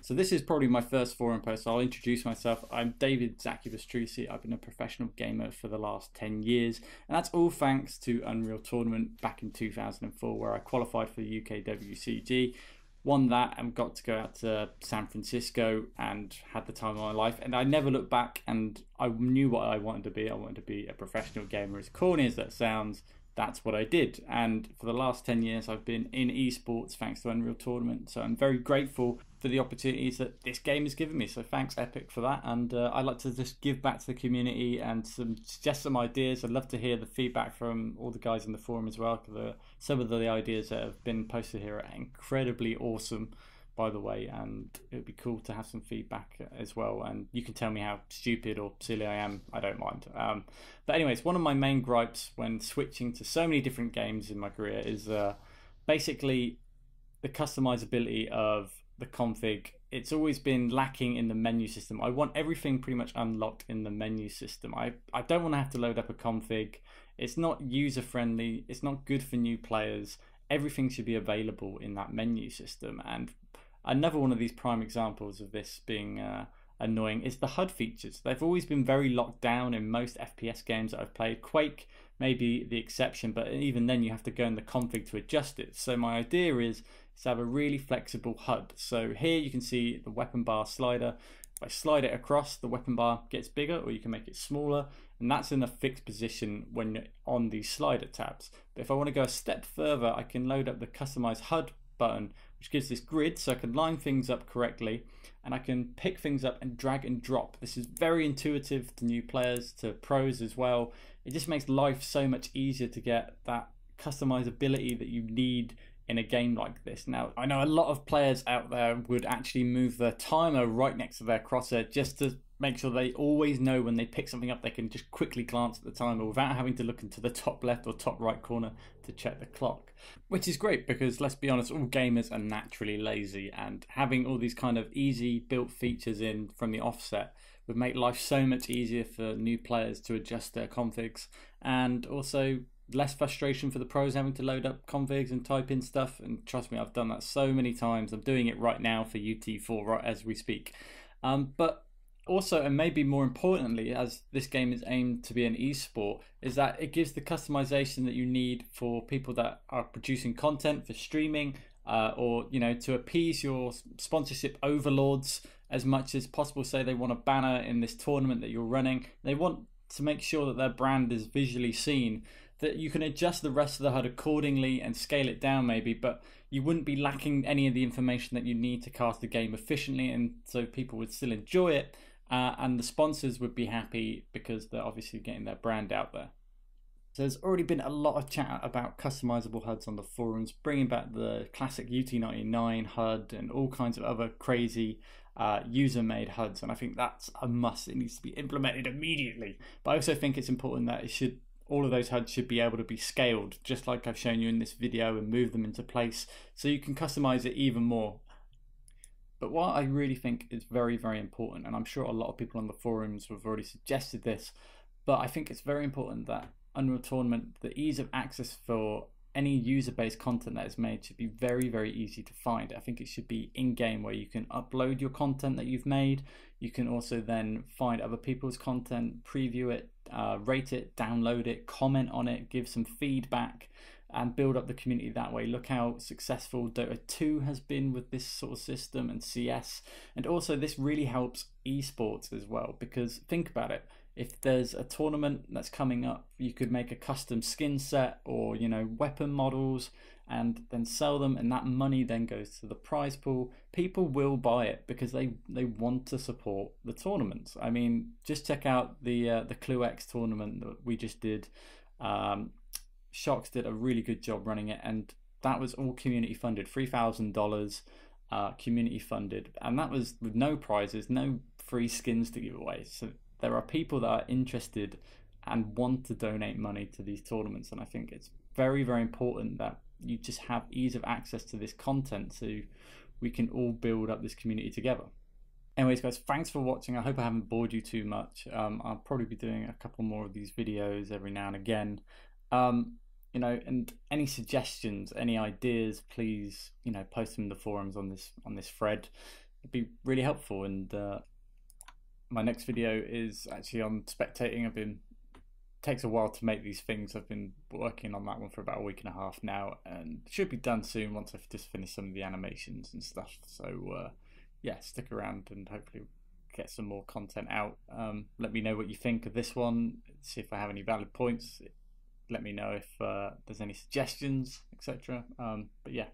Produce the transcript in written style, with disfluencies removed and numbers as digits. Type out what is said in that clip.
So this is probably my first forum post, so I'll introduce myself. I'm David Zaccubus Treacy. I've been a professional gamer for the last 10 years, and that's all thanks to Unreal Tournament back in 2004, where I qualified for the UK WCG, won that, and got to go out to San Francisco and had the time of my life. And I never looked back, and I knew what I wanted to be. I wanted to be a professional gamer. As corny as that sounds, that's what I did. And for the last 10 years, I've been in esports thanks to Unreal Tournament. So I'm very grateful for the opportunities that this game has given me. So thanks Epic for that. And I'd like to just give back to the community and suggest some ideas. I'd love to hear the feedback from all the guys in the forum as well, because some of the ideas that have been posted here are incredibly awesome, by the way, and it would be cool to have some feedback as well. And you can tell me how stupid or silly I am, I don't mind. But anyways, one of my main gripes when switching to so many different games in my career is basically the customizability of the config. It's always been lacking in the menu system. I want everything pretty much unlocked in the menu system. I don't want to have to load up a config. It's not user friendly, it's not good for new players. Everything should be available in that menu system. And another one of these prime examples of this being annoying is the HUD features. They've always been very locked down in most FPS games that I've played. Quake may be the exception, but even then you have to go in the config to adjust it. So my idea is to have a really flexible HUD. So here you can see the weapon bar slider. If I slide it across, the weapon bar gets bigger, or you can make it smaller, and that's in a fixed position when you're on these slider tabs. But if I want to go a step further, I can load up the customize HUD button, which gives this grid so I can line things up correctly, and I can pick things up and drag and drop. This is very intuitive to new players, to pros as well. It just makes life so much easier to get that customizability that you need in a game like this. Now, I know a lot of players out there would actually move the timer right next to their crosshair just to make sure they always know when they pick something up, they can just quickly glance at the timer without having to look into the top left or top right corner to check the clock. Which is great, because let's be honest, all gamers are naturally lazy, and having all these kind of easy built features in from the offset would make life so much easier for new players to adjust their configs, and also less frustration for the pros having to load up configs and type in stuff. And trust me, I've done that so many times. I'm doing it right now for UT4 right as we speak. But also, and maybe more importantly, as this game is aimed to be an esport, is that it gives the customization that you need for people that are producing content for streaming, or to appease your sponsorship overlords as much as possible. Say they want a banner in this tournament that you're running, they want to make sure that their brand is visually seen, that you can adjust the rest of the HUD accordingly and scale it down maybe, but you wouldn't be lacking any of the information that you need to cast the game efficiently, and so people would still enjoy it, and the sponsors would be happy because they're obviously getting their brand out there. So there's already been a lot of chat about customizable HUDs on the forums, bringing back the classic UT99 HUD and all kinds of other crazy user-made HUDs, and I think that's a must. It needs to be implemented immediately. But I also think it's important that all of those HUDs should be able to be scaled, just like I've shown you in this video, and move them into place so you can customize it even more. But what I really think is very, very important, and I'm sure a lot of people on the forums have already suggested this, but I think it's very important that Unreal Tournament, the ease of access for any user-based content that is made should be very, very easy to find. I think it should be in-game, where you can upload your content that you've made. You can also then find other people's content, preview it, rate it, download it, comment on it, give some feedback, and build up the community that way. Look how successful Dota 2 has been with this sort of system, and CS. And also this really helps esports as well, because think about it. If there's a tournament that's coming up, you could make a custom skin set or weapon models and then sell them, and that money then goes to the prize pool. People will buy it because they want to support the tournaments. I mean, just check out the Clue X tournament that we just did. Shox did a really good job running it, and that was all community funded, $3,000 community funded, and that was with no prizes, no free skins to give away. So there are people that are interested and want to donate money to these tournaments, and I think it's very, very important that you just have ease of access to this content so we can all build up this community together. Anyways guys, thanks for watching. I hope I haven't bored you too much. I'll probably be doing a couple more of these videos every now and again. And any suggestions, any ideas, please post them in the forums on this thread. it'd be really helpful. And my next video is actually on spectating. Takes a while to make these things. I've been working on that one for about a week and a half now, and it should be done soon once I've just finished some of the animations and stuff. So yeah, stick around and hopefully get some more content out. Let me know what you think of this one, see if I have any valid points, let me know if there's any suggestions, etc. But yeah,